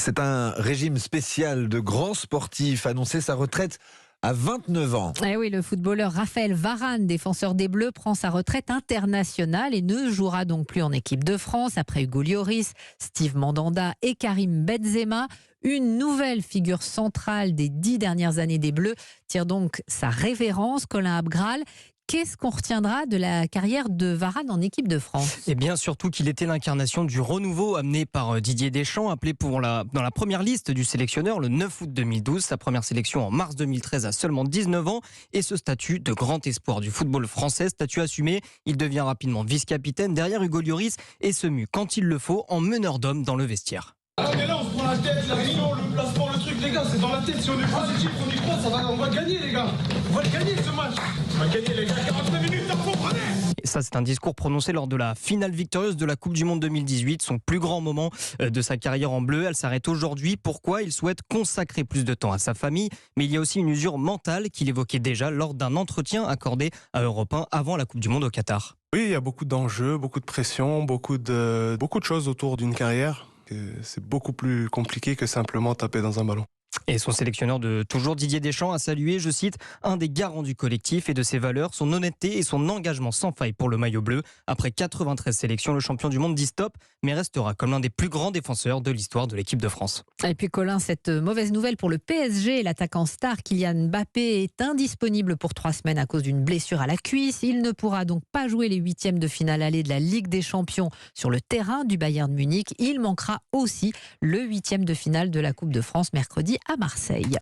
C'est un régime spécial de grands sportifs. Annoncer sa retraite à 29 ans. Eh oui, le footballeur Raphaël Varane, défenseur des Bleus, prend sa retraite internationale et ne jouera donc plus en équipe de France après Hugo Lloris, Steve Mandanda et Karim Benzema. Une nouvelle figure centrale des 10 dernières années des Bleus tire donc sa révérence. Colin Abgral, qu'est-ce qu'on retiendra de la carrière de Varane en équipe de France ? Et bien surtout qu'il était l'incarnation du renouveau amené par Didier Deschamps, appelé dans la première liste du sélectionneur le 9 août 2012. Sa première sélection en mars 2013 à seulement 19 ans. Et ce statut de grand espoir du football français, statut assumé, il devient rapidement vice-capitaine derrière Hugo Lloris et se mue quand il le faut en meneur d'hommes dans le vestiaire. Ah mais là on se prend la tête, la vision, le placement, le truc les gars, c'est dans la tête. Si on est positif, on y croit, on va gagner les gars. On va le gagner ce match. On va gagner les gars, 45 minutes, vous comprenez ? Et ça, c'est un discours prononcé lors de la finale victorieuse de la Coupe du Monde 2018, son plus grand moment de sa carrière en bleu. Elle s'arrête aujourd'hui. Pourquoi ? Il souhaite consacrer plus de temps à sa famille, mais il y a aussi une usure mentale qu'il évoquait déjà lors d'un entretien accordé à Europe 1 avant la Coupe du Monde au Qatar. Oui, il y a beaucoup d'enjeux, beaucoup de pression, beaucoup de choses autour d'une carrière. C'est beaucoup plus compliqué que simplement taper dans un ballon. Et son sélectionneur de toujours, Didier Deschamps, a salué, je cite, un des garants du collectif et de ses valeurs, son honnêteté et son engagement sans faille pour le maillot bleu. Après 93 sélections, le champion du monde dit stop, mais restera comme l'un des plus grands défenseurs de l'histoire de l'équipe de France. Et puis Colin, cette mauvaise nouvelle pour le PSG, l'attaquant star Kylian Mbappé est indisponible pour 3 semaines à cause d'une blessure à la cuisse. Il ne pourra donc pas jouer les 8e de finale aller de la Ligue des Champions sur le terrain du Bayern Munich. Il manquera aussi le 8e de finale de la Coupe de France mercredi à Marseille.